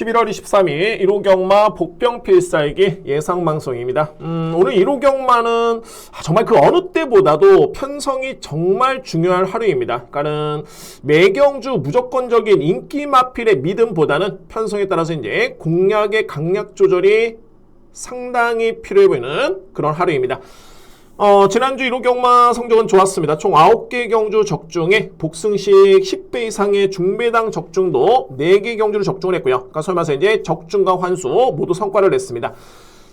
11월 23일 1호 경마 복병 필살기 예상 방송입니다. 오늘 1호 경마는 정말 그 어느 때보다도 편성이 정말 중요한 하루입니다. 그러니까는 매경주 무조건적인 인기 마필의 믿음보다는 편성에 따라서 이제 공략의 강약 조절이 상당히 필요해 보이는 그런 하루입니다. 지난주 1호 경마 성적은 좋았습니다. 총 9개 경주 적중에 복승식 10배 이상의 중배당 적중도 4개 경주를 적중을 했고요. 그러니까 소위 말해서 이제 적중과 환수 모두 성과를 냈습니다.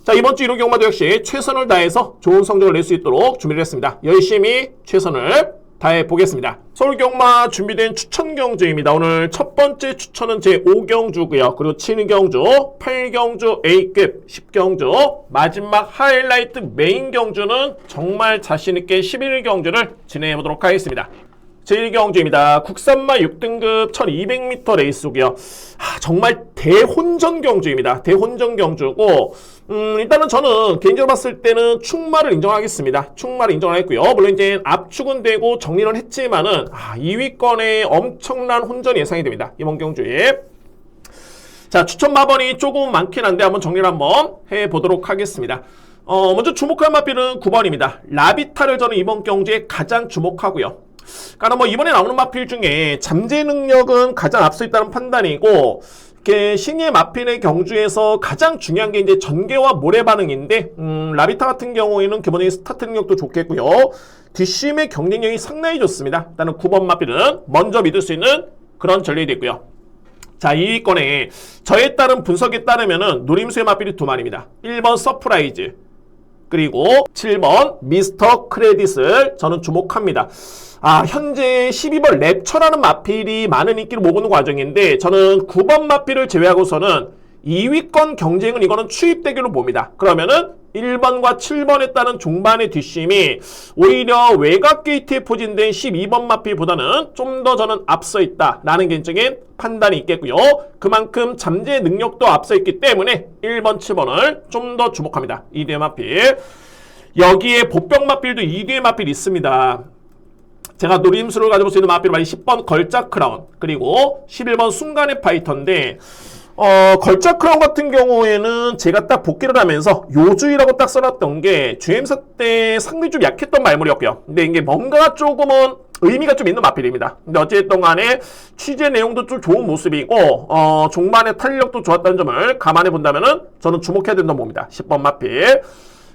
자, 이번 주 1호 경마도 역시 최선을 다해서 좋은 성적을 낼 수 있도록 준비를 했습니다. 열심히 최선을 다해 보겠습니다. 서울 경마 준비된 추천 경주입니다. 오늘 첫 번째 추천은 제 5경주고요. 그리고 7경주, 8경주 A급, 10경주, 마지막 하이라이트 메인 경주는 정말 자신있게 11경주를 진행해 보도록 하겠습니다. 제1경주입니다. 국산마 6등급 1200m 레이스고요. 정말 대혼전 경주입니다. 대혼전 경주고 일단은 저는 개인적으로 봤을 때는 축마를 인정하겠습니다. 축마를 인정하겠고요. 물론 이제 압축은 되고 정리는 했지만은 2위권에 엄청난 혼전이 예상이 됩니다. 이번 경주에. 자, 추천 마번이 조금 많긴 한데 한번 정리를 한번 해보도록 하겠습니다. 먼저 주목할 마필은 9번입니다. 라비타를 저는 이번 경주에 가장 주목하고요. 그러니까 이번에 나오는 마필 중에 잠재 능력은 가장 앞서 있다는 판단이고, 이렇게 신예 마필의 경주에서 가장 중요한 게 이제 전개와 모래 반응인데, 라비타 같은 경우에는 기본적인 스타트 능력도 좋겠고요. 뒷심의 경쟁력이 상당히 좋습니다. 일단은 9번 마필은 먼저 믿을 수 있는 그런 전략이 됐고요. 자, 2위권에 저에 따른 분석에 따르면은 노림수의 마필이 2마리입니다. 1번 서프라이즈, 그리고 7번 미스터 크레딧을 저는 주목합니다. 현재 12번 랩처라는 마필이 많은 인기를 모으는 과정인데, 저는 9번 마필을 제외하고서는 2위권 경쟁은 이거는 추입 대결로 봅니다. 그러면은 1번과 7번에 따른 종반의 뒷심이 오히려 외곽 게이트에 포진된 12번 마필보다는 좀 더 저는 앞서 있다라는 개인적인 판단이 있겠고요. 그만큼 잠재 능력도 앞서 있기 때문에 1번, 7번을 좀 더 주목합니다. 2대 마필. 여기에 복병 마필도 2대 마필이 있습니다. 제가 노림수를 가져볼 수 있는 마필은 10번 걸작 크라운, 그리고 11번 순간의 파이터인데, 걸작 크라운 같은 경우에는 제가 딱 복귀를 하면서 요주의라고 딱 써놨던 게 주행사 때 상당히 좀 약했던 말물이었고요. 근데 이게 뭔가 조금은 의미가 좀 있는 마필입니다. 근데 어쨌든 간에 취재 내용도 좀 좋은 모습이고, 종반의 탄력도 좋았다는 점을 감안해 본다면은 저는 주목해야 된다고 봅니다. 10번 마필.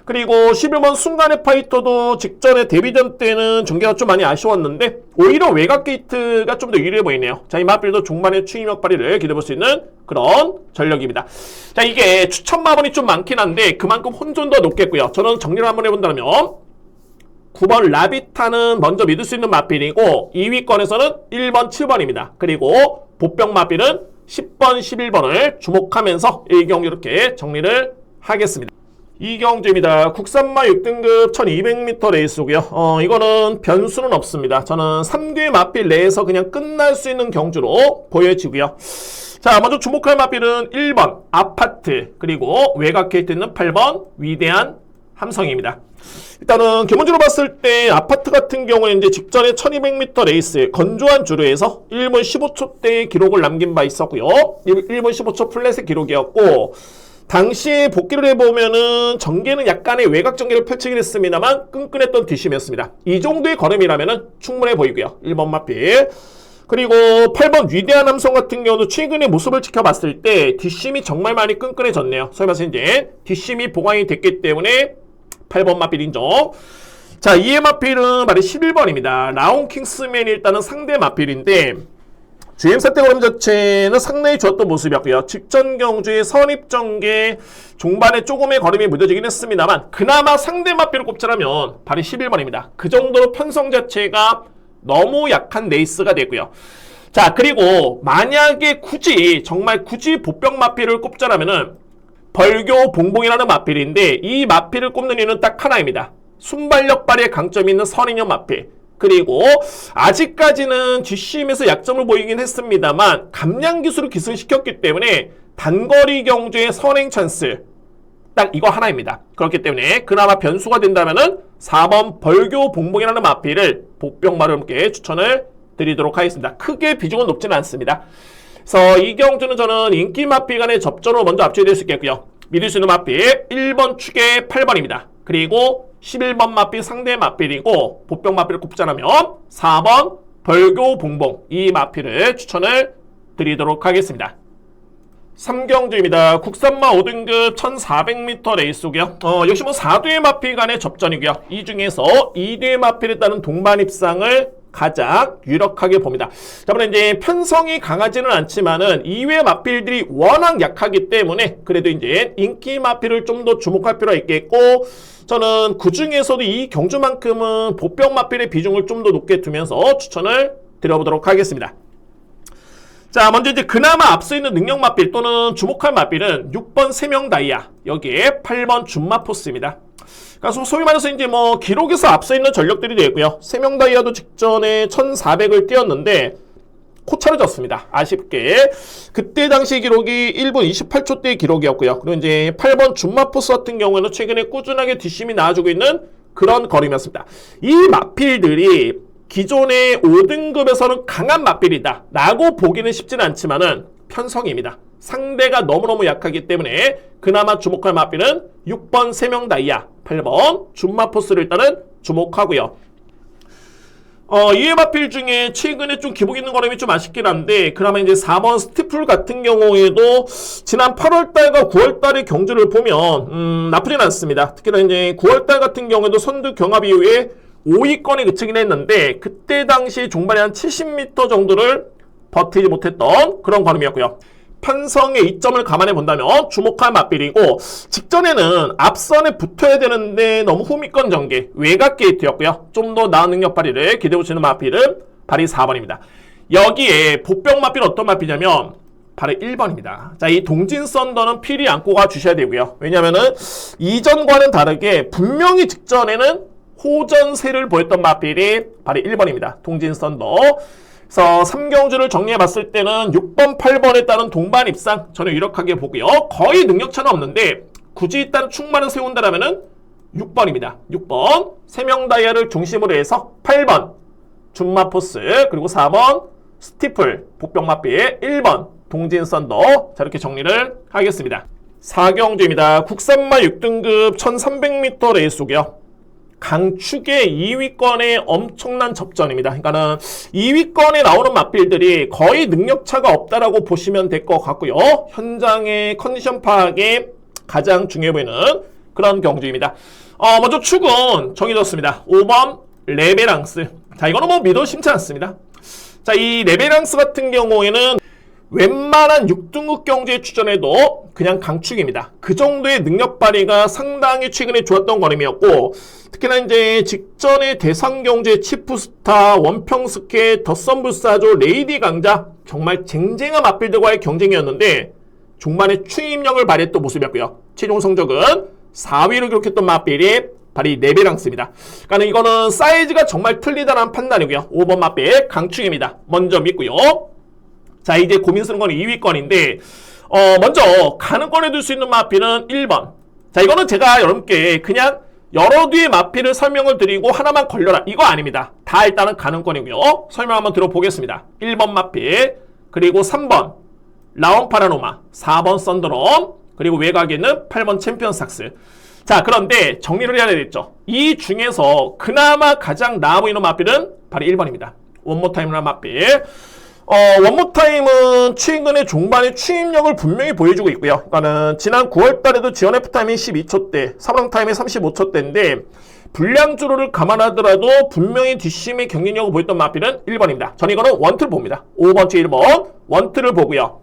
그리고 11번 순간의 파이터도 직전에 데뷔전 때는 전개가 좀 많이 아쉬웠는데 오히려 외곽 게이트가 좀 더 유리해 보이네요. 자, 이 마필도 종반의 추임력 발휘를 기대해볼 수 있는 그런 전력입니다. 자, 이게 추천 마번이 좀 많긴 한데 그만큼 혼전도 높겠고요. 저는 정리를 한번 해본다면 9번 라비타는 먼저 믿을 수 있는 마필이고, 2위권에서는 1번, 7번입니다. 그리고 복병 마필은 10번, 11번을 주목하면서 1경기 이렇게 정리를 하겠습니다. 2경주입니다. 국산마 6등급 1200m 레이스고요. 이거는 변수는 없습니다. 저는 3개 마필 내에서 그냥 끝날 수 있는 경주로 보여지고요. 자, 먼저 주목할 마필은 1번 아파트, 그리고 외곽 게이트는 8번 위대한 함성입니다. 일단은 기본적으로 봤을 때 아파트 같은 경우는 이제 직전에 1200m 레이스 건조한 주루에서 1분 15초대의 기록을 남긴 바 있었고요. 1분 15초 플랫의 기록이었고, 당시 복귀를 해보면은 전개는 약간의 외곽 전개를 펼치긴 했습니다만 끈끈했던 뒷심이었습니다. 이 정도의 걸음이라면은 충분해 보이고요. 1번 마필. 그리고 8번 위대한 함성 같은 경우도 최근의 모습을 지켜봤을 때 뒷심이 정말 많이 끈끈해졌네요. 소위 말해서 이제 뒷심이 보강이 됐기 때문에 8번 마필 인정. 자, 2의 마필은 말이 11번입니다. 라온 킹스맨이 일단은 상대 마필인데, 주행사 때 걸음 자체는 상당히 좋았던 모습이었고요. 직전 경주의 선입전개 종반에 조금의 걸음이 무뎌지긴 했습니다만 그나마 상대 마필을 꼽자라면 발이 11번입니다. 그 정도로 편성 자체가 너무 약한 레이스가 되고요. 자, 그리고 만약에 정말 굳이 복병 마필을 꼽자라면은 벌교 봉봉이라는 마필인데, 이 마필을 꼽는 이유는 딱 하나입니다. 순발력 발휘의 강점이 있는 선인형 마필. 그리고 아직까지는 뒷심에서 약점을 보이긴 했습니다만 감량 기술을 기승시켰기 때문에 단거리 경주의 선행 찬스 딱 이거 하나입니다. 그렇기 때문에 그나마 변수가 된다면은 4번 벌교 봉봉이라는 마필을 복병마를 함께 추천을 드리도록 하겠습니다. 크게 비중은 높지는 않습니다. 그래서 이 경주는 저는 인기 마필 간의 접전으로 먼저 압축될 수 있겠고요. 믿을 수 있는 마필 1번 축에 8번입니다. 그리고 11번 마필 상대 마필이고 보병 마필을 꼽자면 4번 벌교 봉봉 이 마필을 추천을 드리도록 하겠습니다. 3경주입니다. 국산마 5등급 1400m 레이스고요. 역시 뭐 4두의 마필 간의 접전이고요. 이 중에서 2두의 마필에 따른 동반 입상을 가장 유력하게 봅니다. 자, 물론 이제 편성이 강하지는 않지만은 2회 마필들이 워낙 약하기 때문에 그래도 이제 인기 마필을 좀 더 주목할 필요가 있겠고, 저는 그 중에서도 이 경주만큼은 보병 마필의 비중을 좀 더 높게 두면서 추천을 드려보도록 하겠습니다. 자, 먼저 이제 그나마 앞서 있는 능력 마필 또는 주목할 마필은 6번 세명 다이아, 여기에 8번 준마포스입니다. 그러니까 소위 말해서 이제 뭐 기록에서 앞서 있는 전력들이 되고요. 세명 다이아도 직전에 1400을 뛰었는데 코차를 졌습니다. 아쉽게. 그때 당시 기록이 1분 28초대의 기록이었고요. 그리고 이제 8번 준마포스 같은 경우에는 최근에 꾸준하게 뒷심이 나와주고 있는 그런 걸음이었습니다. 이 마필들이 기존의 5등급에서는 강한 마필이다 라고 보기는 쉽지는 않지만은 편성입니다. 상대가 너무너무 약하기 때문에 그나마 주목할 마필은 6번 세명 다이아, 8번 준마포스를 일단은 주목하고요. 이회 마필 중에 최근에 좀 기복 있는 걸음이 좀 아쉽긴 한데, 그나마 이제 4번 스티플 같은 경우에도 지난 8월달과 9월달의 경주를 보면 나쁘진 않습니다. 특히나 이제 9월달 같은 경우에도 선두 경합 이후에 5위권에 그치긴 했는데 그때 당시 종반에 한 70m 정도를 버티지 못했던 그런 걸음이었고요. 편성의 이점을 감안해 본다면 주목할 마필이고, 직전에는 앞선에 붙어야 되는데 너무 후미권 전개, 외곽 게이트였고요. 좀 더 나은 능력 발휘를 기대해 보시는 마필은 발이 4번입니다. 여기에 보병 마필 어떤 마필이냐면 바로 1번입니다. 자, 이 동진 썬더는 필히 안고 가 주셔야 되고요. 왜냐면은 이전과는 다르게 분명히 직전에는 호전세를 보였던 마필이 바로 1번입니다. 동진 썬더. 그래서 3경주를 정리해 봤을 때는 6번, 8번에 따른 동반 입상 저는 유력하게 보고요. 거의 능력차는 없는데 굳이 일단 충만을 세운다라면은 6번입니다. 6번 세명 다이아를 중심으로 해서 8번 준마포스, 그리고 4번 스티플 복병 마필, 1번 동진 썬더. 자, 이렇게 정리를 하겠습니다. 4경주입니다. 국산마 6등급 1300m 레이스고요. 강축의 2위권의 엄청난 접전입니다. 그러니까는 2위권에 나오는 마필들이 거의 능력차가 없다라고 보시면 될 것 같고요. 현장의 컨디션 파악에 가장 중요해 보이는 그런 경주입니다. 먼저 축은 정해졌습니다. 5번 레베랑스. 자, 이거는 뭐 믿어 심지 않습니다. 자, 이 레베랑스 같은 경우에는 웬만한 6등급 경주에 출전해도 그냥 강축입니다. 그 정도의 능력 발휘가 상당히 최근에 좋았던 걸음이었고, 특히나 이제 직전에 대상 경주의 치프스타, 원평스케, 더썸불사조, 레이디 강자, 정말 쟁쟁한 마필들과의 경쟁이었는데 중반에 추임력을 발휘했던 모습이었고요. 최종 성적은 4위를 기록했던 마필이 바로 이 레베랑스입니다. 그러니까 이거는 사이즈가 정말 틀리다는 판단이고요. 5번 마필 강축입니다. 먼저 믿고요. 자, 이제 고민스러운 건 2위권인데, 먼저 가능권에 둘 수 있는 마필은 1번. 자, 이거는 제가 여러분께 그냥 여러 뒤의 마필을 설명을 드리고 하나만 걸려라, 이거 아닙니다. 다 일단은 가능권이고요. 설명 한번 들어보겠습니다. 1번 마필, 그리고 3번 라온파라노마, 4번 썬더럼, 그리고 외곽에는 8번 챔피언 삭스. 자, 그런데 정리를 해야 되겠죠. 이 중에서 그나마 가장 나아 보이는 마필은 바로 1번입니다. 원모타임이라는 마필. 원모타임은 최근에 종반의 추임력을 분명히 보여주고 있고요. 그러니까는 지난 9월달에도 지원 F타임이 12초대, 사브랑타임이 35초대인데 불량주로를 감안하더라도 분명히 뒷심의 경쟁력을 보였던 마필은 1번입니다. 전 이거는 원투를 봅니다. 5번째 1번 원투를 보고요.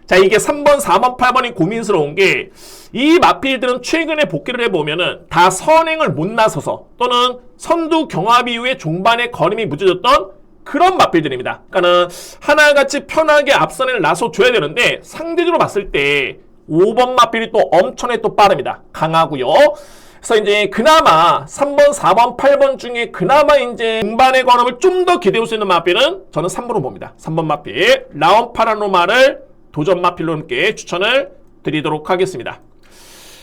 자, 이게 3번, 4번, 8번이 고민스러운 게, 이 마필들은 최근에 복귀를 해보면은 다 선행을 못 나서서 또는 선두 경합 이후에 종반의 걸음이 무뎌졌던 그런 마필들입니다. 그러니까는 하나같이 편하게 앞선을 나서줘야 되는데 상대적으로 봤을 때 5번 마필이 또 엄청나게 또 빠릅니다. 강하고요. 그래서 이제 그나마 3번, 4번, 8번 중에 그나마 이제 중반의 걸음을 좀 더 기대할 수 있는 마필은 저는 3번으로 봅니다. 3번 마필 라온파라노마를 도전 마필로 함께 추천을 드리도록 하겠습니다.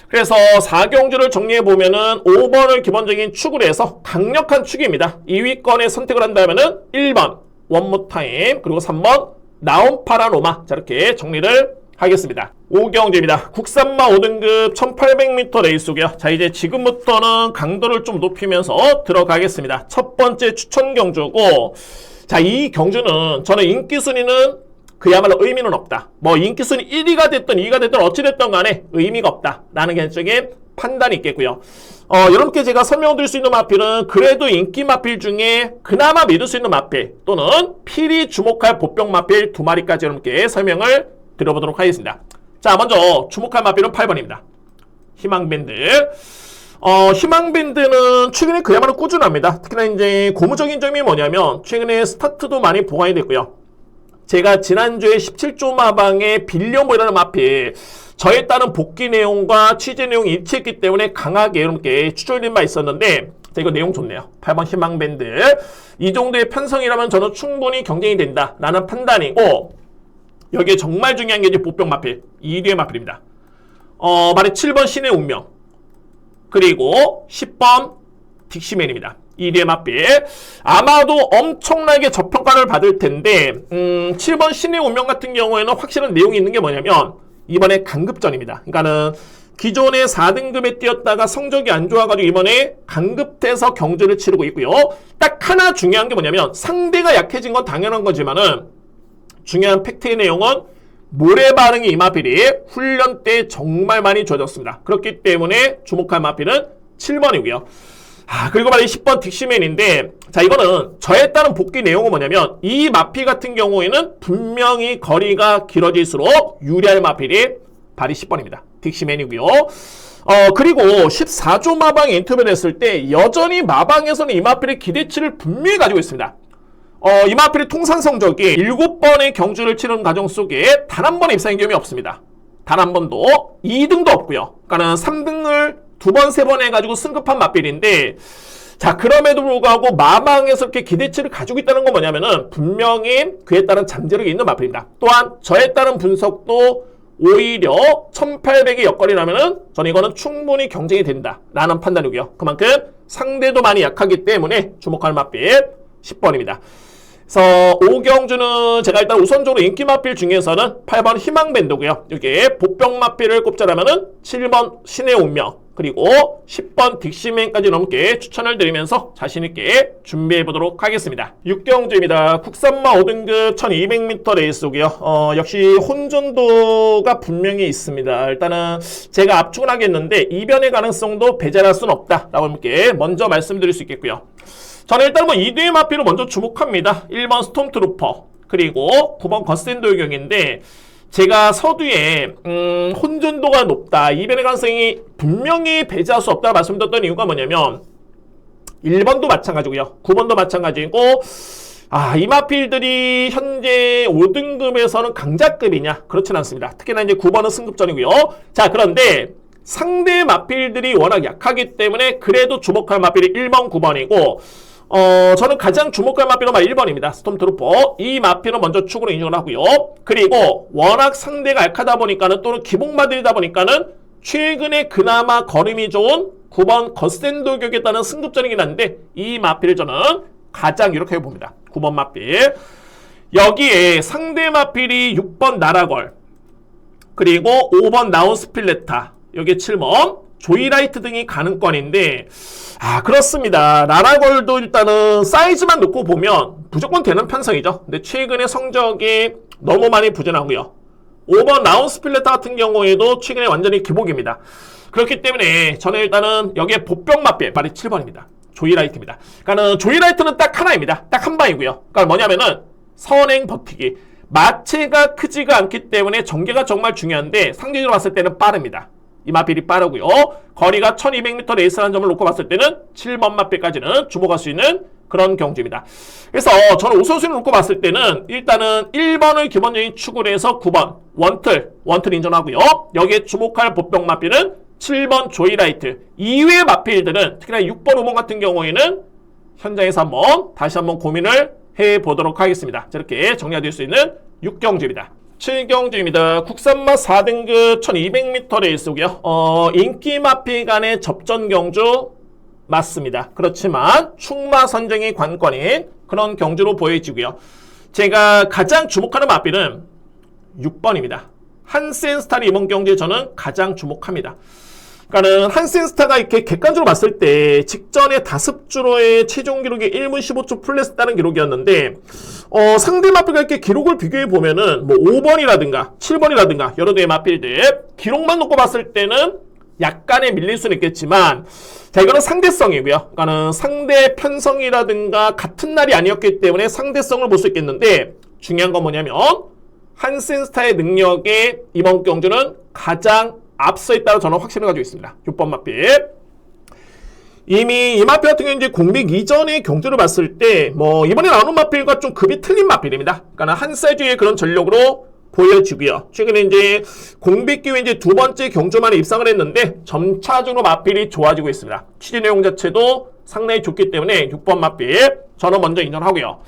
그래서 4경주를 정리해보면은 5번을 기본적인 축으로 해서 강력한 축입니다. 2위권에 선택을 한다면은 1번 원모타임, 그리고 3번 나온 파라노마. 자, 이렇게 정리를 하겠습니다. 5경주입니다. 국산마 5등급 1800m 레이스고요. 자, 이제 지금부터는 강도를 좀 높이면서 들어가겠습니다. 첫 번째 추천 경주고, 자, 이 경주는 저는 인기 순위는 그야말로 의미는 없다. 뭐 인기 순위 1위가 됐든 2위가 됐든 어찌됐든 간에 의미가 없다. 라는 개인적인 판단이 있겠고요. 여러분께 제가 설명드릴 수 있는 마필은 그래도 인기 마필 중에 그나마 믿을 수 있는 마필 또는 필히 주목할 보병 마필 2마리까지 여러분께 설명을 드려보도록 하겠습니다. 자, 먼저 주목할 마필은 8번입니다. 희망밴드. 희망밴드는 최근에 그야말로 꾸준합니다. 특히나 이제 고무적인 점이 뭐냐면 최근에 스타트도 많이 보강이 됐고요. 제가 지난주에 17조 마방에 빌려 모이라는 마필 저에 따른 복귀 내용과 취재 내용이 일치했기 때문에 강하게 여러분께 추천드린 바 있었는데 자, 이거 내용 좋네요. 8번 희망밴드. 이 정도의 편성이라면 저는 충분히 경쟁이 된다 라는 판단이고 여기에 정말 중요한 게 이제 보병 마필 2위의 마필입니다. 말해 7번 신의 운명 그리고 10번 딕시맨입니다. 2위의 마필. 아마도 엄청나게 저평가를 받을 텐데 7번 신의 운명 같은 경우에는 확실한 내용이 있는 게 뭐냐면 이번에 강급전입니다. 그러니까는 기존에 4등급에 뛰었다가 성적이 안 좋아가지고 이번에 강급돼서 경주를 치르고 있고요. 딱 하나 중요한 게 뭐냐면 상대가 약해진 건 당연한 거지만은 중요한 팩트의 내용은 모래 반응이 이 마필이 훈련 때 정말 많이 좋아졌습니다. 그렇기 때문에 주목할 마필은 7번이고요. 그리고 바로 10번 딕시맨인데 자 이거는 저에 따른 복귀 내용은 뭐냐면 이 마필 같은 경우에는 분명히 거리가 길어질수록 유리할 마필이 바로 10번입니다. 딕시맨이고요. 그리고 14조 마방에 인터뷰를 했을 때 여전히 마방에서는 이 마필의 기대치를 분명히 가지고 있습니다. 이 마필의 통산 성적이 7번의 경주를 치르는 과정 속에 단 한 번의 입상의 경험이 없습니다. 단 한 번도 2등도 없고요. 그러니까는 3등을 2번, 3번 해가지고 승급한 마필인데 자 그럼에도 불구하고 마방에서 이렇게 기대치를 가지고 있다는 건 뭐냐면은 분명히 그에 따른 잠재력이 있는 마필입니다. 또한 저에 따른 분석도 오히려 1800의 여건이라면은 저는 이거는 충분히 경쟁이 된다 라는 판단이고요. 그만큼 상대도 많이 약하기 때문에 주목할 마필 10번입니다. 그래서 5경주는 제가 일단 우선적으로 인기 마필 중에서는 8번 희망밴드고요. 이게 보병 마필을 꼽자라면은 7번 신의 운명 그리고 10번 딕시맨까지 넘게 추천을 드리면서 자신있게 준비해보도록 하겠습니다. 6경주입니다. 국산마 5등급 1200m 레이스고요. 역시 혼전도가 분명히 있습니다. 일단은 제가 압축을 하겠는데 이변의 가능성도 배제할 수는 없다라고 이렇게 먼저 말씀드릴 수 있겠고요. 저는 일단 뭐 2등의 마필을 먼저 주목합니다. 1번 스톰트루퍼 그리고 9번 거센도요경인데 제가 서두에 혼전도가 높다 이변의 가능성이 분명히 배제할 수 없다고 말씀드렸던 이유가 뭐냐면 1번도 마찬가지고요 9번도 마찬가지고 이 마필들이 현재 5등급에서는 강자급이냐 그렇진 않습니다. 특히나 이제 9번은 승급전이고요. 자 그런데 상대 마필들이 워낙 약하기 때문에 그래도 주목할 마필이 1번 9번이고 저는 가장 주목할 마필은 1번입니다. 스톰트루퍼. 이 마필은 먼저 축으로 인정을 하고요. 그리고 워낙 상대가 약하다 보니까는 또는 기복마들이다 보니까는 최근에 그나마 걸음이 좋은 9번 거센도격에 따른 승급전이긴 한데 이 마필을 저는 가장 이렇게 봅니다. 9번 마필. 여기에 상대 마필이 6번 나라걸 그리고 5번 나온스필레타 여기에 7번 조이라이트 등이 가능권인데 그렇습니다. 나라걸도 일단은 사이즈만 놓고 보면 무조건 되는 편성이죠. 근데 최근에 성적이 너무 많이 부진하고요. 5번 라운스필레타 같은 경우에도 최근에 완전히 기복입니다. 그렇기 때문에 저는 일단은 여기에 보병 마필 바로 7번입니다. 조이라이트입니다. 그러니까는 조이라이트는 딱 하나입니다. 딱 한 방이고요. 그러니까 뭐냐면은 선행 버티기. 마체가 크지가 않기 때문에 전개가 정말 중요한데 상대적으로 봤을 때는 빠릅니다. 이 마필이 빠르고요. 거리가 1200m 레이스라는 점을 놓고 봤을 때는 7번 마필까지는 주목할 수 있는 그런 경주입니다. 그래서 저는 우선순위를 놓고 봤을 때는 일단은 1번을 기본적인 축으로 해서 9번 원틀 인정하고요. 여기에 주목할 보병 마필은 7번 조이라이트. 이외의 마필들은 특히나 6번 5번 같은 경우에는 현장에서 다시 한번 고민을 해보도록 하겠습니다. 이렇게 정리해드릴 수 있는 6경주입니다. 7경주입니다. 국산마 4등급 1200m 레이스고요. 인기 마필 간의 접전 경주 맞습니다. 그렇지만 충마 선정이 관건인 그런 경주로 보여지고요. 제가 가장 주목하는 마필은 6번입니다. 한센스타를 이번 경기에 저는 가장 주목합니다. 그러니까는 한센스타가 이렇게 객관적으로 봤을 때 직전에 다습주로의 최종 기록이 1분 15초 플랫 따른 기록이었는데 상대 마필과 이렇게 기록을 비교해 보면은 뭐 5번이라든가 7번이라든가 여러 대의 마필들 기록만 놓고 봤을 때는 약간의 밀릴 수는 있겠지만 자 이거는 상대성이고요. 그러니까는 상대 편성이라든가 같은 날이 아니었기 때문에 상대성을 볼 수 있겠는데 중요한 건 뭐냐면 한센스타의 능력에 이번 경주는 가장 앞서 있다고 저는 확신을 가지고 있습니다. 6번 마필. 이미 이 마필 같은 경우는 이제 공백 이전의 경주를 봤을 때 뭐 이번에 나오는 마필과 좀 급이 틀린 마필입니다. 그러니까 한 사이즈의 그런 전력으로 보여지고요. 최근에 이제 공백 기후에 이제 두 번째 경주만에 입상을 했는데 점차적으로 마필이 좋아지고 있습니다. 취재 내용 자체도 상당히 좋기 때문에 6번 마필 저는 먼저 인정하고요.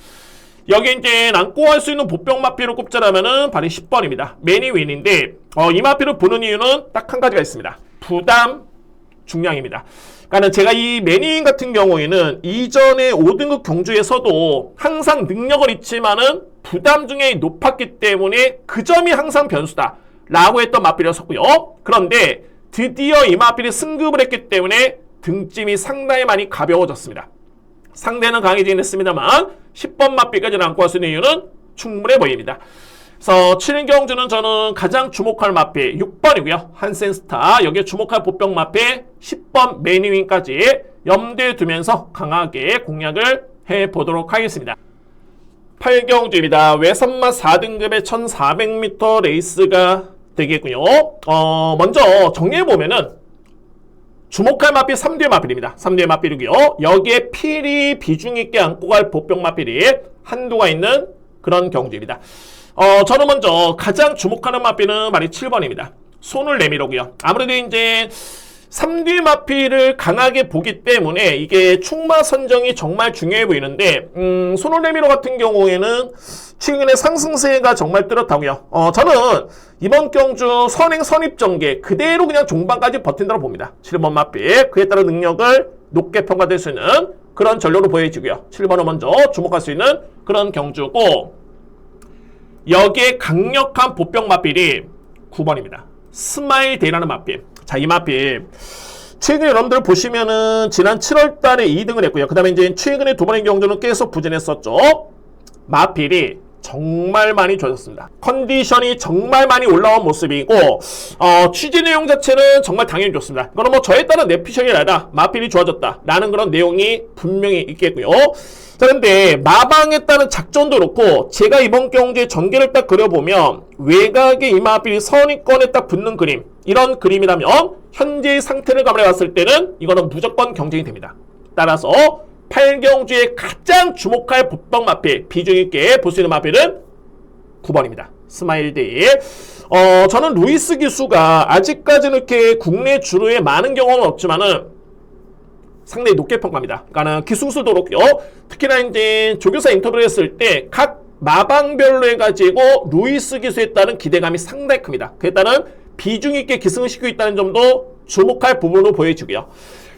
여기 이제 안고 할 수 있는 보병 마필을 꼽자라면은 바로 10번입니다. 매니윈인데 이 마필을 보는 이유는 딱 한 가지가 있습니다. 부담 중량입니다. 그러니까 제가 이 매니윈 같은 경우에는 이전의 5등급 경주에서도 항상 능력을 잊지만은 부담 중량이 높았기 때문에 그 점이 항상 변수다 라고 했던 마필이었었고요. 그런데 드디어 이 마필이 승급을 했기 때문에 등짐이 상당히 많이 가벼워졌습니다. 상대는 강해지긴 했습니다만 10번 마필까지는 안고 할 수 있는 이유는 충분해 보입니다. 그래서 7인 경주는 저는 가장 주목할 마필 6번이고요. 한센스타 여기에 주목할 보병 마필 10번 매니윈까지 염두에 두면서 강하게 공략을 해보도록 하겠습니다. 8경주입니다. 외선마 4등급의 1400m 레이스가 되겠고요. 먼저 정리해보면은 주목할 마필 3뒤의 마필입니다. 3뒤의 마필이고요. 여기에 필이 비중 있게 안고 갈 보병 마필이 한두가 있는 그런 경주입니다. 저는 먼저 가장 주목하는 마필은 말이 7번입니다. 손을 내밀어고요. 아무래도 이제 3뒤 마필을 강하게 보기 때문에 이게 충마 선정이 정말 중요해 보이는데 손을 내밀어 같은 경우에는 최근에 상승세가 정말 뚜렷하고요. 저는 이번 경주 선행 선입 전개 그대로 그냥 종반까지 버틴다고 봅니다. 7번 마필 그에 따른 능력을 높게 평가될 수 있는 그런 전력으로 보여지고요. 7번은 먼저 주목할 수 있는 그런 경주고 여기에 강력한 보병 마필이 9번입니다. 스마일 데이라는 마필. 자, 이 마필 최근에 여러분들 보시면은 지난 7월 달에 2등을 했고요. 그 다음에 이제 최근에 두 번의 경주는 계속 부진했었죠. 마필이 정말 많이 좋아졌습니다. 컨디션이 정말 많이 올라온 모습이고 취재 내용 자체는 정말 당연히 좋습니다. 이거는 뭐 저에 따른 내피셜이 아니라 마필이 좋아졌다라는 그런 내용이 분명히 있겠고요. 자, 근데 마방에 따른 작전도 그렇고 제가 이번 경주의 전개를 딱 그려보면 외곽에 이 마필이 선위권에 딱 붙는 그림 이런 그림이라면 현재의 상태를 감안해 봤을 때는 이거는 무조건 경쟁이 됩니다. 따라서 8경주에 가장 주목할 보병 마필 비중 있게 볼 수 있는 마필은 9번입니다. 스마일데이. 저는 루이스 기수가 아직까지는 이렇게 국내 주로에 많은 경험은 없지만은 상당히 높게 평가합니다. 그러니까 기술도 그렇고요. 특히나 이제 조교사 인터뷰를 했을 때 각 마방별로 해가지고 루이스 기수에 따른 기대감이 상당히 큽니다. 그에 따른 비중 있게 기승을 시키고 있다는 점도 주목할 부분으로 보여지고요.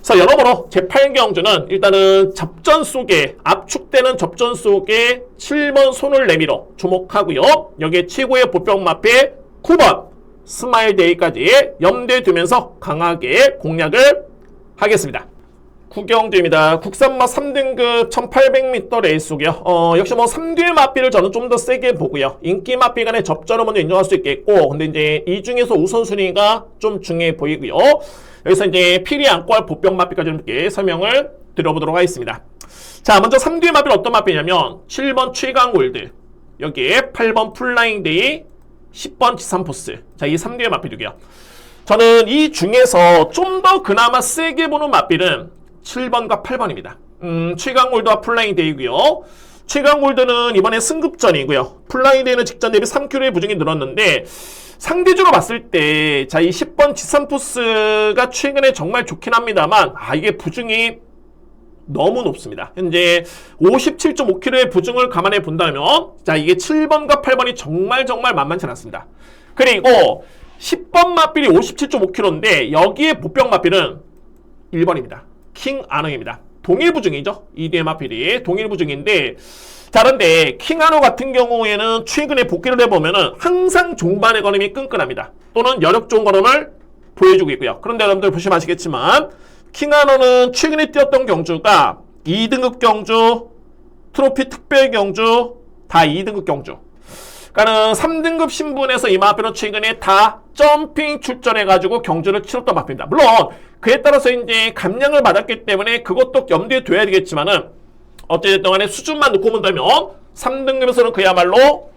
그래서 여러모로 제8경주는 일단은 접전 속에 압축되는 접전 속에 7번 손을 내밀어 주목하고요. 여기에 최고의 보병 마필 9번 스마일데이까지 염두에 두면서 강하게 공략을 하겠습니다. 9경주입니다. 국산마 3등급 1800m 레이스고요. 역시 뭐 3뒤의 마필을 저는 좀 더 세게 보고요. 인기 마필 간의 접전을 먼저 인정할 수 있겠고 근데 이제 이 중에서 우선순위가 좀 중요해 보이고요. 여기서 이제 필이 안고 할 보병 마필까지 이렇게 설명을 드려보도록 하겠습니다. 자, 먼저 3뒤의 마필 어떤 마필이냐면 7번 최강 골드, 여기에 8번 플라잉데이, 10번 지산포스. 자, 이 3뒤의 마필이고요. 저는 이 중에서 좀 더 그나마 세게 보는 마필은 7번과 8번입니다. 최강 골드와 플라잉데이고요. 최강 골드는 이번에 승급전이고요. 플라잉데이는 직전 대비 3kg의 부중이 늘었는데 상대적으로 봤을 때, 자, 이 10번 지산포스가 최근에 정말 좋긴 합니다만, 이게 부중이 너무 높습니다. 현재 57.5kg의 부중을 감안해 본다면, 자, 이게 7번과 8번이 정말 만만치 않습니다. 그리고 10번 마필이 57.5kg인데, 여기에 보병 마필은 1번입니다. 킹 아능입니다. 동일부중이죠. 이뒤의 마필이 동일부중인데, 자, 그런데 킹하노 같은 경우에는 최근에 복귀를 해보면은 항상 종반의 걸음이 끈끈합니다. 또는 여력 좋은 걸음을 보여주고 있고요. 그런데 여러분들 보시면 아시겠지만 킹하노는 최근에 뛰었던 경주가 2등급 경주, 트로피 특별 경주, 다 2등급 경주. 그러니까는 3등급 신분에서 이 마필은 최근에 다 점핑 출전해가지고 경주를 치렀던 마필입니다. 물론 그에 따라서 이제 감량을 받았기 때문에 그것도 염두에 둬야 되겠지만은 어쨌든 간에 수준만 놓고 본다면 3등급에서는 그야말로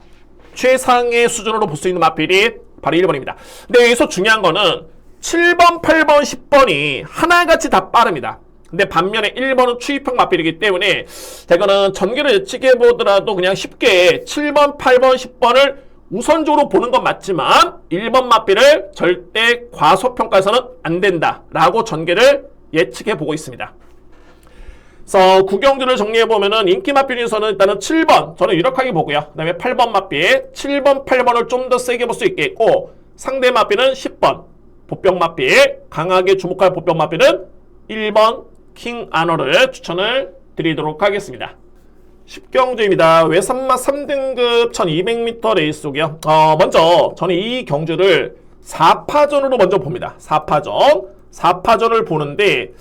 최상의 수준으로 볼 수 있는 마필이 바로 1번입니다. 근데 여기서 중요한 거는 7번, 8번, 10번이 하나같이 다 빠릅니다. 근데 반면에 1번은 추입형 마필이기 때문에 이거는 전개를 예측해 보더라도 그냥 쉽게 7번, 8번, 10번을 우선적으로 보는 건 맞지만 1번 마필을 절대 과소평가해서는 안 된다라고 전개를 예측해 보고 있습니다. 그래서 구경주를 정리해보면은 인기 마필 중에서는 일단은 7번 저는 유력하게 보고요. 그 다음에 8번 마필 7번 8번을 좀 더 세게 볼 수 있겠고 상대 마필은 10번 보병 마필 강하게 주목할 보병 마필은 1번 킹아노를 추천을 드리도록 하겠습니다. 10경주입니다. 외산마 3등급 1200m 레이스고요. 먼저 저는 이 경주를 4파전으로 먼저 봅니다. 4파전을 보는데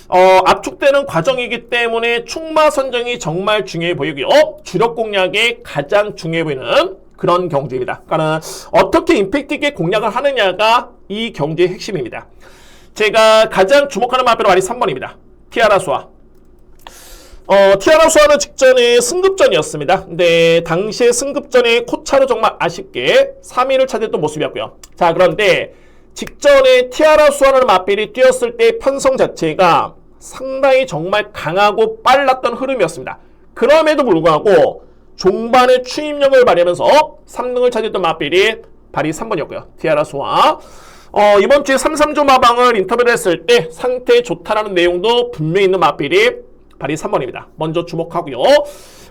압축되는 과정이기 때문에 충마 선정이 정말 중요해 보이고요. 주력 공략에 가장 중요해 보이는 그런 경주입니다. 그러니까 어떻게 임팩트 있게 공략을 하느냐가 이 경주의 핵심입니다. 제가 가장 주목하는 마필은 바로 3번입니다. 티아라수아. 티아라수아는 직전에 승급전이었습니다. 근데 당시에 승급전에 코차로 정말 아쉽게 3위를 차지했던 모습이었고요. 자, 그런데 직전에 티아라수아라는 마필이 뛰었을 때 편성 자체가 상당히 정말 강하고 빨랐던 흐름이었습니다. 그럼에도 불구하고 종반의 추임력을 발휘하면서 3등을 차지했던 마필이 바로 3번이었고요. 티아라수아. 이번 주에 3-3조 마방을 인터뷰를 했을 때 상태 좋다라는 내용도 분명히 있는 마필이 바로 3번입니다. 먼저 주목하고요.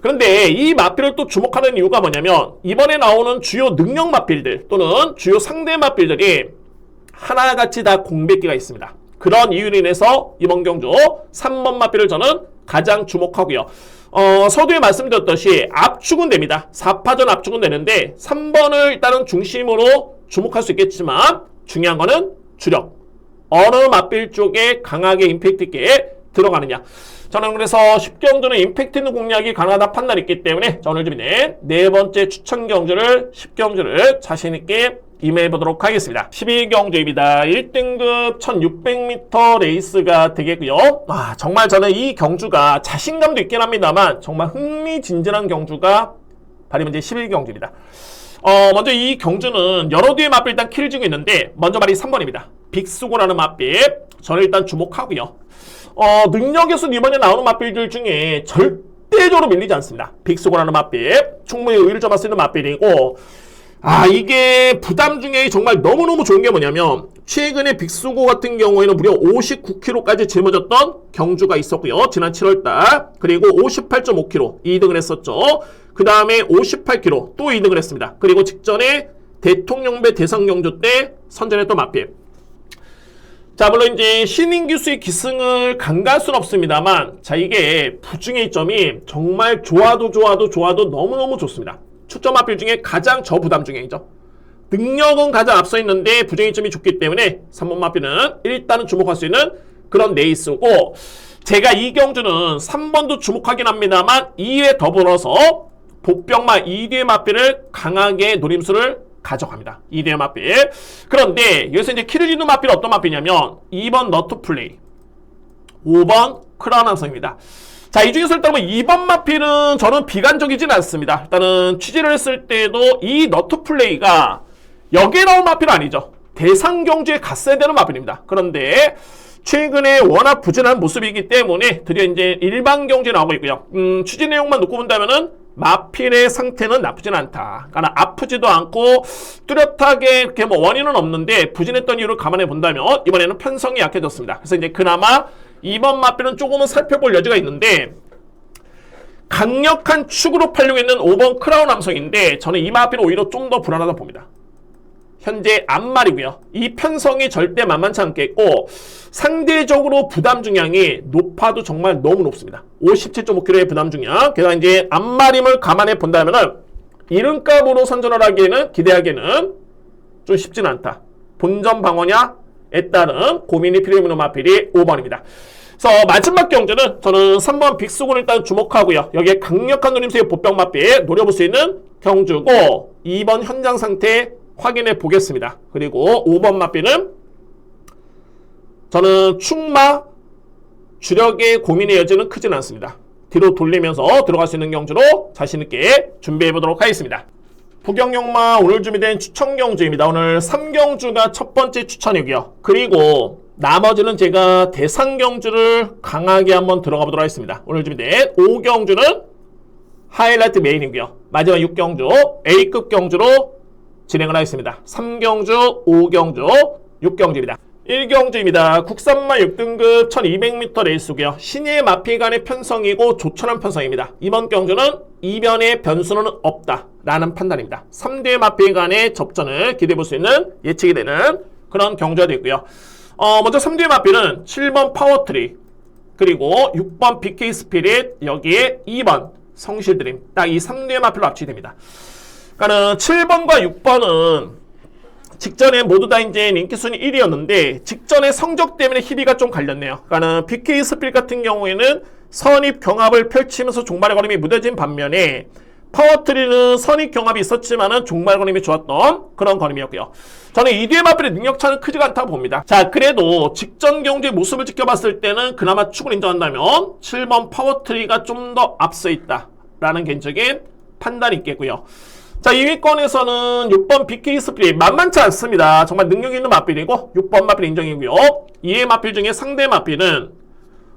그런데 이 마필을 또 주목하는 이유가 뭐냐면 이번에 나오는 주요 능력 마필들 또는 주요 상대 마필들이 하나같이 다 공백기가 있습니다. 그런 이유로 인해서 이번 경주 3번 마필을 저는 가장 주목하고요. 서두에 말씀드렸듯이 압축은 됩니다. 4파전 압축은 되는데 3번을 일단은 중심으로 주목할 수 있겠지만 중요한 거는 주력. 어느 마필 쪽에 강하게 임팩트 있게 들어가느냐. 저는 그래서 10경주는 임팩트 있는 공략이 가능하다 판단이 있기 때문에 오늘 준비된 네 번째 추천 경주를 10경주를 자신있게 임해보도록 하겠습니다. 12경주입니다. 1등급 1600m 레이스가 되겠고요. 정말 저는 이 경주가 자신감도 있긴 합니다만 정말 흥미진진한 경주가 바로 이제 11경주입니다. 먼저 이 경주는 여러 뒤의 마필 일단 키를 쥐고 있는데 먼저 말이 3번입니다. 빅수고라는 마필 저는 일단 주목하고요. 능력에서 이번에 나오는 마필들 중에 절대적으로 밀리지 않습니다. 빅수고라는 마필 충분히 의의를 점할 수 있는 마필이고 이게 부담 중에 정말 너무너무 좋은 게 뭐냐면 최근에 빅수고 같은 경우에는 무려 59kg까지 짊어졌던 경주가 있었고요. 지난 7월달 그리고 58.5kg 2등을 했었죠. 그 다음에 58kg 또 2등을 했습니다. 그리고 직전에 대통령배 대상경주 때 선전했던 마필. 자, 물론 이제 신인 기수의 기승을 간과할 수는 없습니다만 자, 이게 부중의 이점이 정말 좋아도 너무너무 좋습니다. 축전 마필 중에 가장 저부담 중이죠. 능력은 가장 앞서 있는데 부정의 점이 좋기 때문에 3번 마필은 일단은 주목할 수 있는 그런 레이스고 제가 이 경주는 3번도 주목하긴 합니다만 2에 더불어서 복병마 2뒤의 마필을 강하게 노림수를 가져갑니다. 2뒤의 마필. 그런데 여기서 이제 키를 잇는 마필은 어떤 마필이냐면 2번 너트플레이 5번 크라운 함성입니다. 자, 이 중에서 일단 2번 마필은 저는 비관적이진 않습니다. 일단은 취재를 했을 때도 이 너트 플레이가 여기에 나온 마필은 아니죠. 대상 경주에 갔어야 되는 마필입니다. 그런데 최근에 워낙 부진한 모습이기 때문에 드디어 이제 일반 경주에 나오고 있고요. 취재 내용만 놓고 본다면은 마필의 상태는 나쁘진 않다. 그러니까 아프지도 않고 뚜렷하게 이렇게 뭐 원인은 없는데 부진했던 이유를 감안해 본다면 이번에는 편성이 약해졌습니다. 그래서 이제 그나마 2번 마필은 조금은 살펴볼 여지가 있는데 강력한 축으로 팔리고 있는 5번 크라운 함성인데 저는 이 마필은 오히려 좀 더 불안하다 봅니다. 현재 앞말이고요. 이 편성이 절대 만만치 않겠고 상대적으로 부담 중량이 높아도 정말 너무 높습니다. 57.5kg의 부담 중량. 게다가 이제 앞말임을 감안해 본다면은 이름값으로 선전을 하기에는 기대하기에는 좀 쉽지는 않다. 본전 방어냐에 따른 고민이 필요한 마필이 5번입니다. 그래서 마지막 경주는 저는 3번 빅스군을 일단 주목하고요. 여기에 강력한 노림수의 보병 마필 노려볼 수 있는 경주고 2번 현장 상태 확인해 보겠습니다. 그리고 5번 마필은 저는 충마 주력의 고민의 여지는 크지는 않습니다. 뒤로 돌리면서 들어갈 수 있는 경주로 자신있게 준비해 보도록 하겠습니다. 부경영마 오늘 준비된 추천 경주입니다. 오늘 3경주가 첫 번째 추천이고요. 그리고 나머지는 제가 대상 경주를 강하게 한번 들어가 보도록 하겠습니다. 오늘 준비된 5경주는 하이라이트 메인이고요. 마지막 6경주 A급 경주로 진행을 하겠습니다. 3경주, 5경주, 6경주입니다. 1경주입니다. 국산마 6등급 1200m 레이스고요. 신예 마필 간의 편성이고 조촐한 편성입니다. 이번 경주는 이변의 변수는 없다 라는 판단입니다. 3대 마필 간의 접전을 기대해 볼 수 있는 예측이 되는 그런 경주가 되고요. 먼저 3대 마필은 7번 파워트리 그리고 6번 BK 스피릿 여기에 2번 성실드림 딱 이 3대 마필로 합치게 됩니다. 그러니까는 7번과 6번은 직전에 모두 다 이제 인기순위 1위였는데 직전에 성적 때문에 희비가 좀 갈렸네요. 그러니까는 BK 스피릿 같은 경우에는 선입 경합을 펼치면서 종말의 걸음이 무뎌진 반면에 파워트리는 선입 경합이 있었지만은 종말의 걸음이 좋았던 그런 걸음이었고요. 저는 이 뒤의 마필의 능력차는 크지가 않다고 봅니다. 자, 그래도 직전 경주의 모습을 지켜봤을 때는 그나마 축을 인정한다면 7번 파워트리가 좀 더 앞서 있다라는 개인적인 판단이 있겠고요. 자, 2위권에서는 6번 BK 스피릿 만만치 않습니다. 정말 능력 있는 마필이고 6번 마필 인정이고요. 2의 마필 중에 상대 마필은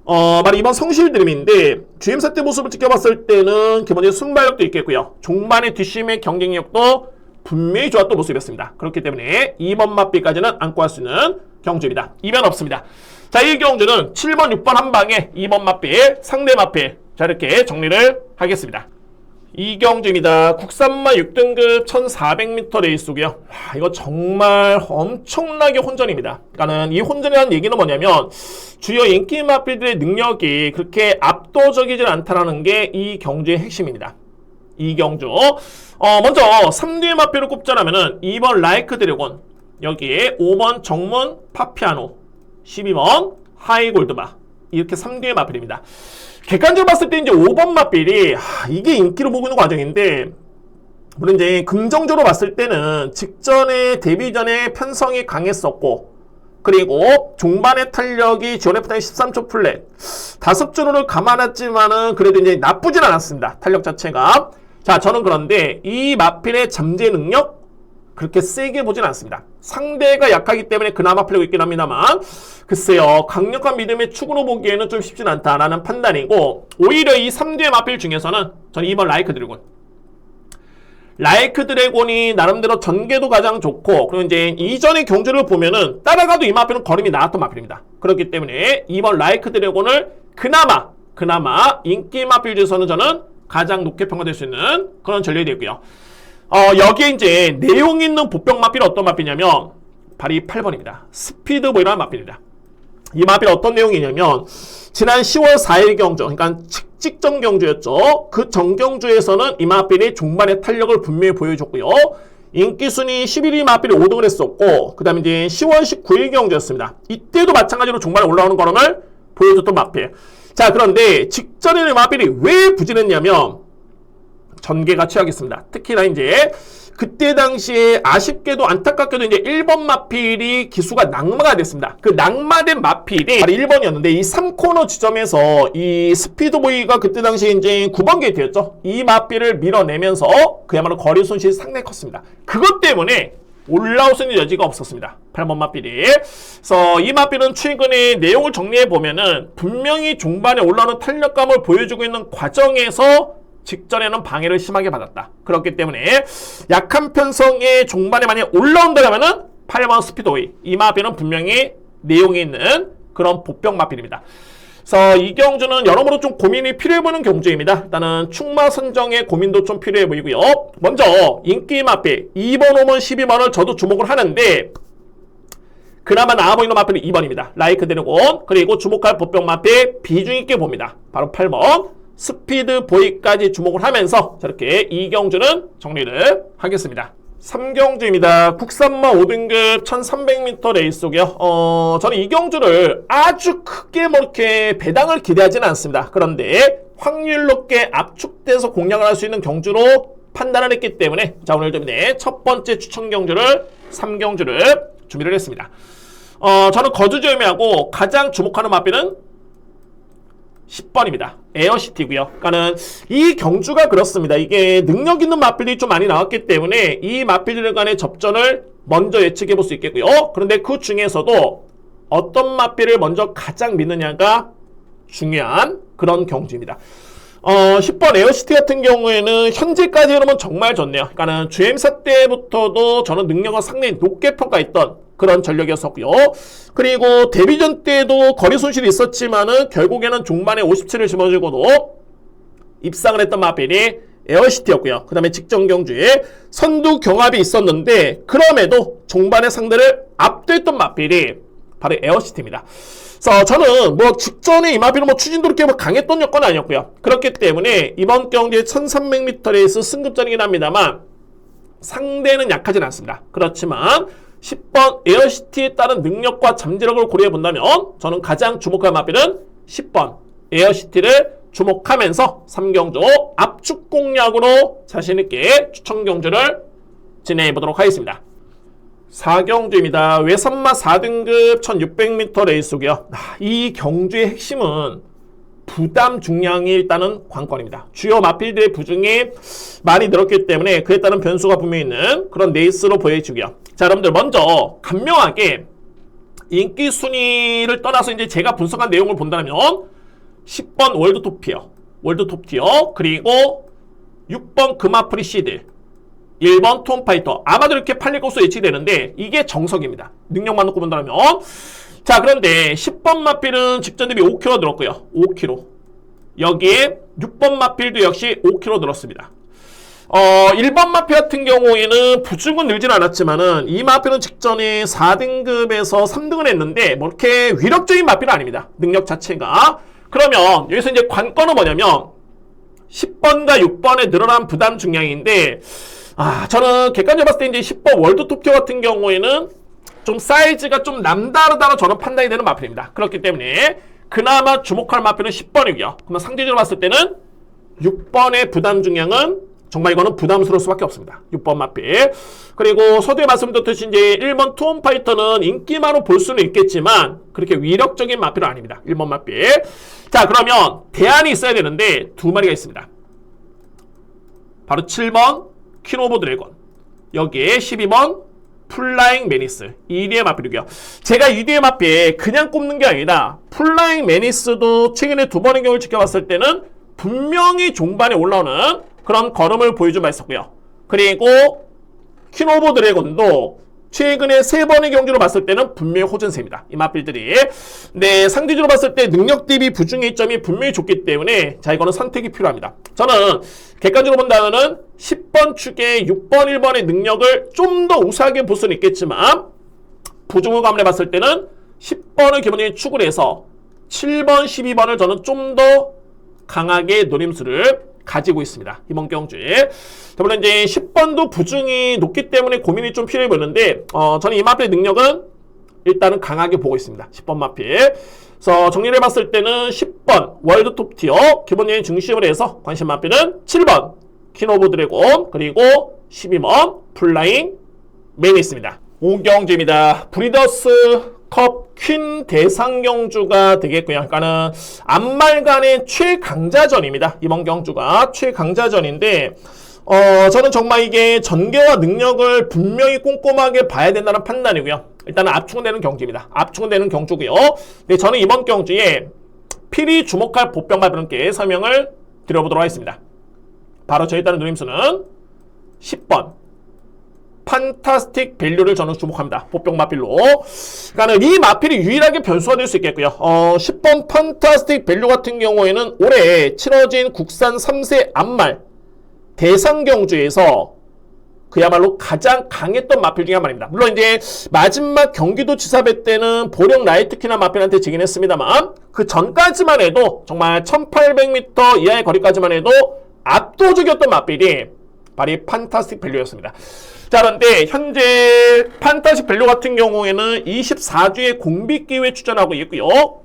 바로 이번 성실드림인데 GM사 때 모습을 지켜봤을 때는 기본적인 순발력도 있겠고요. 종반의 뒷심의 경쟁력도 분명히 좋았던 모습이었습니다. 그렇기 때문에 2번 마필까지는 안고 할 수 있는 경주입니다. 이변 없습니다. 자, 이 경주는 7번, 6번 한 방에 2번 마필, 상대 마필 자 이렇게 정리를 하겠습니다. 이 경주입니다. 국산마 6등급 1400m 레이스고요. 이거 정말 엄청나게 혼전입니다. 그러니까는 이 혼전이라는 얘기는 뭐냐면 주요 인기 마필들의 능력이 그렇게 압도적이지 않다라는 게 이 경주의 핵심입니다. 이 경주 먼저 3뒤의 마필을 꼽자라면은 2번 라이크 드래곤 여기에 5번 정문 파피아노 12번 하이골드바 이렇게 3뒤의 마필입니다. 객관적으로 봤을 때 이제 5번 마필이 이게 인기를 보고 있는 과정인데 물론 이제 긍정적으로 봤을 때는 직전에 데뷔 전에 편성이 강했었고 그리고 종반의 탄력이 지원F타임 13초 플랫 5주를 감안했지만은 그래도 이제 나쁘진 않았습니다. 탄력 자체가. 자, 저는 그런데 이 마필의 잠재 능력 그렇게 세게 보진 않습니다. 상대가 약하기 때문에 그나마 풀리고 있긴 합니다만 글쎄요 강력한 믿음의 축으로 보기에는 좀 쉽진 않다라는 판단이고 오히려 이 3뒤의 마필 중에서는 저는 2번 라이크 드래곤 라이크 드래곤이 나름대로 전개도 가장 좋고 그리고 이제 이전의 경주를 보면은 따라가도 이 마필은 걸음이 나왔던 마필입니다. 그렇기 때문에 2번 라이크 드래곤을 그나마 인기 마필 중에서는 저는 가장 높게 평가될 수 있는 그런 전략이 되고요. 여기에 이제 내용 있는 보병 마필은 어떤 마필이냐면 바로 이 8번입니다. 스피드보이라는 마필입니다. 이 마필 어떤 내용이냐면 지난 10월 4일 경주 그러니까 직전 경주였죠. 그 전 경주에서는 이 마필이 종반의 탄력을 분명히 보여줬고요. 인기순위 11위 마필이 5등을 했었고 그 다음에 이제 10월 19일 경주였습니다. 이때도 마찬가지로 종반에 올라오는 걸음을 보여줬던 마필. 자, 그런데 직전에는 마필이 왜 부진했냐면 전개가 취약했습니다. 특히나 이제 그때 당시에 아쉽게도 안타깝게도 이제 1번 마필이 기수가 낙마가 됐습니다. 그 낙마된 마필이 바로 1번이었는데 이 3코너 지점에서 이 스피드보이가 그때 당시에 이제 9번 게이트였죠. 이 마필을 밀어내면서 그야말로 거리 손실이 상당히 컸습니다. 그것 때문에 올라올 수 있는 여지가 없었습니다. 8번 마필이. 그래서 이 마필은 최근에 내용을 정리해 보면은 분명히 종반에 올라오는 탄력감을 보여주고 있는 과정에서 직전에는 방해를 심하게 받았다. 그렇기 때문에 약한 편성의 종반에 만약 올라온다면은 8번 스피드웨이 이 마필은 분명히 내용이 있는 그런 보병 마필입니다. 그래서 이 경주는 여러모로 좀 고민이 필요해 보이는 경주입니다. 일단은 충마 선정에 고민도 좀 필요해 보이고요. 먼저 인기 마필 2번, 5번, 12번을 저도 주목을 하는데 그나마 나아 보이는 마필은 2번입니다. 라이크 드래곤. 그리고 주목할 복병 마필 비중 있게 봅니다. 바로 8번 스피드 보이까지 주목을 하면서 저렇게 이 경주는 정리를 하겠습니다. 3경주입니다. 국산마 5등급 1300m 레이스고요. 저는 이 경주를 아주 크게 뭐 이렇게 배당을 기대하지는 않습니다. 그런데 확률 높게 압축돼서 공략을 할 수 있는 경주로 판단을 했기 때문에 자, 오늘 좀 첫 번째 추천 경주를 3경주를 준비를 했습니다. 저는 거두절미하고 가장 주목하는 마필은 10번입니다. 에어시티고요. 그러니까는 이 경주가 그렇습니다. 이게 능력 있는 마필들이 좀 많이 나왔기 때문에 이 마필들 간의 접전을 먼저 예측해 볼 수 있겠고요. 그런데 그 중에서도 어떤 마필을 먼저 가장 믿느냐가 중요한 그런 경주입니다. 10번 에어시티 같은 경우에는 현재까지 그러면 정말 좋네요. 그러니까는 주행사 때부터도 저는 능력을 상당히 높게 평가했던 그런 전력이었었고요. 그리고 데뷔전 때도 거리 손실이 있었지만은 결국에는 종반에 57을 심어주고도 입상을 했던 마필이 에어시티였고요. 그 다음에 직전 경주에 선두 경합이 있었는데 그럼에도 종반의 상대를 압도했던 마필이 바로 에어시티입니다. 그래서 저는 뭐 직전에 이 마필은 뭐 추진도 그렇게 뭐 강했던 여건은 아니었고요. 그렇기 때문에 이번 경기에 1300m 레이스 승급전이긴 합니다만 상대는 약하진 않습니다. 그렇지만 10번 에어시티에 따른 능력과 잠재력을 고려해 본다면 저는 가장 주목할 마필은 10번 에어시티를 주목하면서 3경주 압축 공략으로 자신있게 추천 경주를 진행해 보도록 하겠습니다. 4경주입니다. 외선마 4등급 1600m 레이스고요. 이 경주의 핵심은 부담 중량이 일단은 관건입니다. 주요 마필들의 부중이 많이 늘었기 때문에 그에 따른 변수가 분명히 있는 그런 레이스로 보여지고요. 자, 여러분들 먼저 간명하게 인기 순위를 떠나서 이제 제가 분석한 내용을 본다면 10번 월드 톱티어, 그리고 6번 금아프리 시드, 1번 톰파이터. 아마도 이렇게 팔릴 것으로 예측되는데 이게 정석입니다. 능력만 놓고 본다면. 자, 그런데 10번 마필은 직전 대비 5kg 늘었고요. 5kg. 여기에 6번 마필도 역시 5kg 늘었습니다. 1번 마필 같은 경우에는 부중은 늘진 않았지만은 이 마필은 직전에 4등급에서 3등을 했는데 뭐 이렇게 위력적인 마필은 아닙니다. 능력 자체가. 그러면 여기서 이제 관건은 뭐냐면 10번과 6번에 늘어난 부담 중량인데 저는 객관적으로 봤을 때 이제 10번 월드 톱티어 같은 경우에는 좀 사이즈가 좀 남다르다고 저는 판단이 되는 마필입니다. 그렇기 때문에 그나마 주목할 마필은 10번이고요. 그러면 상대적으로 봤을 때는 6번의 부담 중량은 정말 이거는 부담스러울 수밖에 없습니다. 6번 마필. 그리고 서두에 말씀드렸듯이 이제 1번 투혼파이터는 인기만으로 볼 수는 있겠지만 그렇게 위력적인 마필은 아닙니다. 1번 마필. 자, 그러면 대안이 있어야 되는데 두 마리가 있습니다. 바로 7번 퀸 오브 드래곤, 여기에 12번 플라잉 매니스, 2위의 마필이고요. 제가 2위의 마필 그냥 꼽는 게 아니라 플라잉 매니스도 최근에 두 번의 경우를 지켜봤을 때는 분명히 종반에 올라오는 그런 걸음을 보여준 바 있었고요. 그리고 퀸 오브 드래곤도 최근에 세 번의 경주로 봤을 때는 분명히 호전세입니다. 이 마필들이. 네, 상대적으로 봤을 때 능력 대비 부중의 점이 분명히 좋기 때문에 자, 이거는 선택이 필요합니다. 저는 객관적으로 본다면은 10번 축에 6번, 1번의 능력을 좀 더 우수하게 볼 수는 있겠지만 부중을 감안해 봤을 때는 10번을 기본적인 축을 해서 7번, 12번을 저는 좀 더 강하게 노림수를 가지고 있습니다. 이번 경주에. 물론 이제 10번도 부중이 높기 때문에 고민이 좀 필요해 보이는데 저는 이 마필의 능력은 일단은 강하게 보고 있습니다. 10번 마필. 그래서 정리를 해봤을 때는 10번 월드 톱티어 기본적인 중심을 해서 관심 마필은 7번 퀸 오브 드래곤, 그리고 12번 플라잉 매니스입니다. 5경주입니다. 브리더스 컵 퀸 대상 경주가 되겠고요. 그러니까는 앞말간의 최강자전입니다. 이번 경주가 최강자전인데 저는 정말 이게 전개와 능력을 분명히 꼼꼼하게 봐야 된다는 판단이고요. 일단은 압축은 되는 경주입니다. 압축은 되는 경주고요. 네, 저는 이번 경주에 필히 주목할 보병마필께 설명을 드려보도록 하겠습니다. 바로 저희 따른 누림수는 10번 판타스틱 밸류를 저는 주목합니다. 보병 마필로. 그러니까 이 마필이 유일하게 변수가 될 수 있겠고요. 10번 판타스틱 밸류 같은 경우에는 올해 치러진 국산 3세 암말 대상 경주에서 그야말로 가장 강했던 마필 중에 한 마리입니다. 물론 이제 마지막 경기도 지사배 때는 보령 라이트키나 마필한테 지긴 했습니다만 그 전까지만 해도 정말 1800m 이하의 거리까지만 해도 압도적이었던 마필이 바로 이 판타스틱 밸류였습니다. 자, 그런데 현재 판타스틱 밸류 같은 경우에는 24주의 공비 기회에 출전하고 있고요.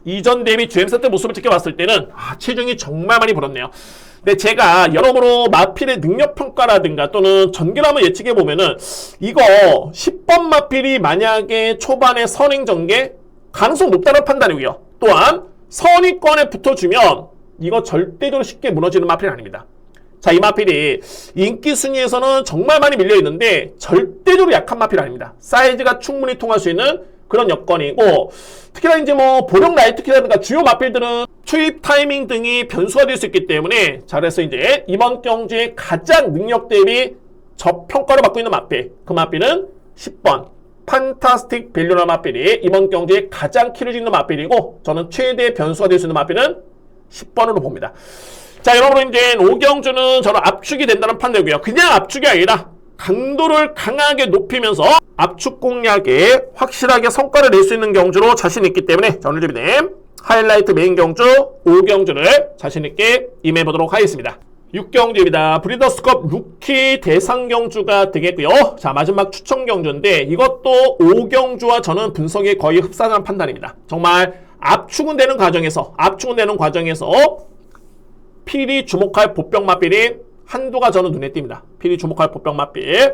이전 대비 GM사 때 모습을 지켜봤을 때는 체중이 정말 많이 불었네요. 근데 제가 여러모로 마필의 능력평가라든가 또는 전개를 한번 예측해보면은 이거 10번 마필이 만약에 초반에 선행 전개 가능성 높다는 판단이고요. 또한 선위권에 붙어주면 이거 절대적으로 쉽게 무너지는 마필은 아닙니다. 자, 이 마필이 인기 순위에서는 정말 많이 밀려있는데 절대적으로 약한 마필 아닙니다. 사이즈가 충분히 통할 수 있는 그런 여건이고, 특히나 이제 뭐 보령 라이트키라든가 주요 마필들은 투입 타이밍 등이 변수가 될 수 있기 때문에, 자, 그래서 이제 이번 경주에 가장 능력 대비 저평가를 받고 있는 마필, 그 마필은 10번 판타스틱 밸류라는 마필이 이번 경주에 가장 키를 짓는 마필이고, 저는 최대 변수가 될 수 있는 마필은 10번으로 봅니다. 자, 여러분 이제 5경주는 저는 압축이 된다는 판단이고요. 그냥 압축이 아니라 강도를 강하게 높이면서 압축 공략에 확실하게 성과를 낼 수 있는 경주로 자신 있기 때문에 오늘 준비된 하이라이트 메인 경주 5경주를 자신 있게 임해 보도록 하겠습니다. 6경주입니다. 브리더스컵 루키 대상 경주가 되겠고요. 자, 마지막 추천 경주인데 이것도 5경주와 저는 분석이 거의 흡사한 판단입니다. 정말 압축은 되는 과정에서 필히 주목할 보병 마필이 한두가 저는 눈에 띕니다. 필히 주목할 보병 마필.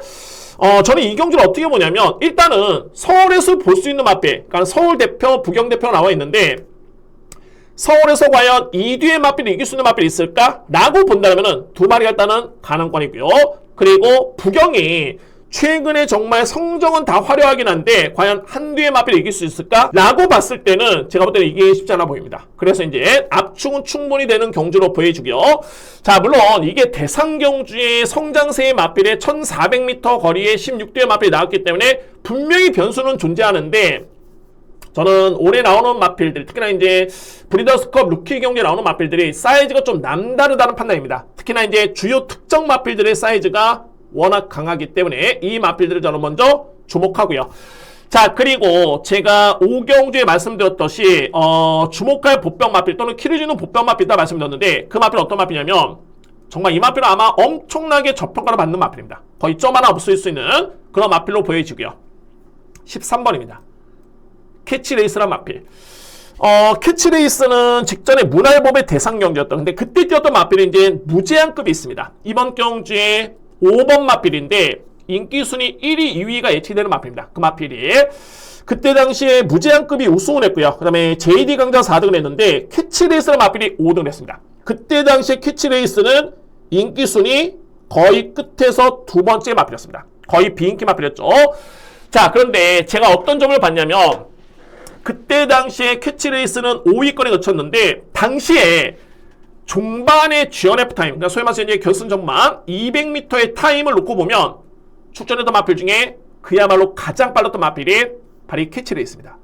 저는 이 경주를 어떻게 보냐면 일단은 서울에서 볼 수 있는 마필, 그러니까 서울 대표, 부경 대표가 나와 있는데 서울에서 과연 이 뒤에 마필이 이길 수 있는 마필이 있을까? 라고 본다면은 두 마리가 일단은 가능권이고요. 그리고 부경이 최근에 정말 성적은 다 화려하긴 한데 과연 한두의 마필이 이길 수 있을까? 라고 봤을 때는 제가 볼 때는 이게 쉽지 않아 보입니다. 그래서 이제 압축은 충분히 되는 경주로 보여주고요. 자, 물론 이게 대상 경주의 성장세의 마필에 1400m 거리에 16대의 마필이 나왔기 때문에 분명히 변수는 존재하는데 저는 올해 나오는 마필들, 특히나 이제 브리더스컵 루키 경기에 나오는 마필들이 사이즈가 좀 남다르다는 판단입니다. 특히나 이제 주요 특정 마필들의 사이즈가 워낙 강하기 때문에 이 마필들을 저는 먼저 주목하고요. 자, 그리고 제가 5경주에 말씀드렸듯이 주목할 보병 마필 또는 키를 주는 보병 마필이다 말씀드렸는데 그 마필은 어떤 마필이냐면 정말 이 마필은 아마 엄청나게 저평가를 받는 마필입니다. 거의 점 하나 없을 수 있는 그런 마필로 보여지고요. 13번입니다. 캐치레이스란 마필. 캐치레이스는 직전에 문할법의 대상 경기였던, 근데 그때 뛰었던 마필은 이제 무제한급이 있습니다. 이번 경주에 5번 마필인데 인기 순위 1위, 2위가 예측되는 마필입니다. 그 마필이 그때 당시에 무제한급이 우승을 했고요. 그 다음에 JD 강자 4등을 했는데 캐치레이스라는 마필이 5등을 했습니다. 그때 당시에 캐치레이스는 인기 순위 거의 끝에서 두 번째 마필이었습니다. 거의 비인기 마필이었죠. 자, 그런데 제가 어떤 점을 봤냐면 그때 당시에 캐치레이스는 5위권에 거쳤는데 당시에 종반의 GNF 타임, 그러니까 소위 말해서 이제 결승 전반 200m의 타임을 놓고 보면 출전했던 마필 중에 그야말로 가장 빨랐던 마필이 바로 이 캐치레이스입니다.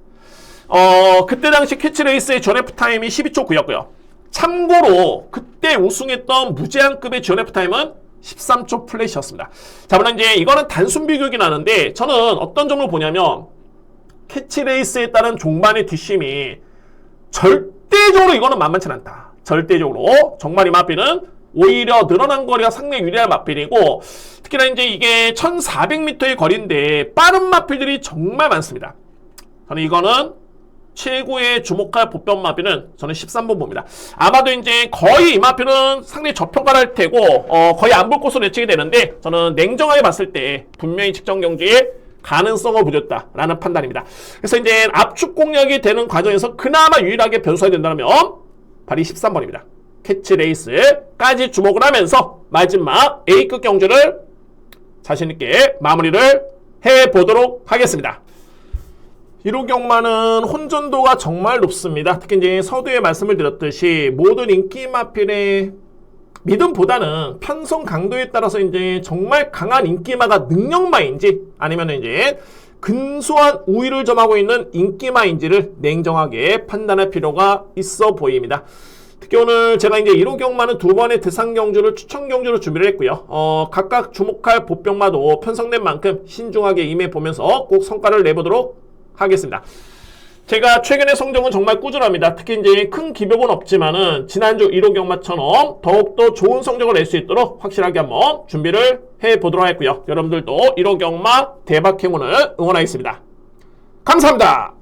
그때 당시 캐치레이스의 GNF 타임이 12초 9였고요. 참고로 그때 우승했던 무제한급의 GNF 타임은 13초 플랫이었습니다. 자, 물론 이제 이거는 단순 비교이긴 하는데 저는 어떤 점을 보냐면 캐치레이스에 따른 종반의 뒷심이 절대적으로 이거는 만만치 않다. 절대적으로 정말 이 마필은 오히려 늘어난 거리가 상당히 유리한 마필이고 특히나 이제 이게 1400m의 거리인데 빠른 마필들이 정말 많습니다. 저는 이거는 최고의 주목할 보병 마필은 저는 13번 봅니다. 아마도 이제 거의 이 마필은 상당히 저평가를 할 테고 거의 안 볼 것으로 예측이 되는데 저는 냉정하게 봤을 때 분명히 직전 경기에 가능성을 보였다라는 판단입니다. 그래서 이제 압축 공략이 되는 과정에서 그나마 유일하게 변수가 된다면 바로 13번입니다. 캐치레이스까지 주목을 하면서 마지막 A급 경주를 자신있게 마무리를 해보도록 하겠습니다. 1호 경마는 혼전도가 정말 높습니다. 특히 이제 서두에 말씀을 드렸듯이 모든 인기 마필의 믿음보다는 편성 강도에 따라서 이제 정말 강한 인기마가 능력마인지 아니면 이제 근소한 우위를 점하고 있는 인기마인지를 냉정하게 판단할 필요가 있어 보입니다. 특히 오늘 제가 이제 1호 경마는 두 번의 대상 경주를 추천 경주로 준비를 했고요. 각각 주목할 보병마도 편성된 만큼 신중하게 임해 보면서 꼭 성과를 내보도록 하겠습니다. 제가 최근의 성적은 정말 꾸준합니다. 특히 이제 큰 기복은 없지만은 지난주 1호 경마처럼 더욱더 좋은 성적을 낼 수 있도록 확실하게 한번 준비를 해 보도록 하겠고요. 여러분들도 1호 경마 대박 행운을 응원하겠습니다. 감사합니다.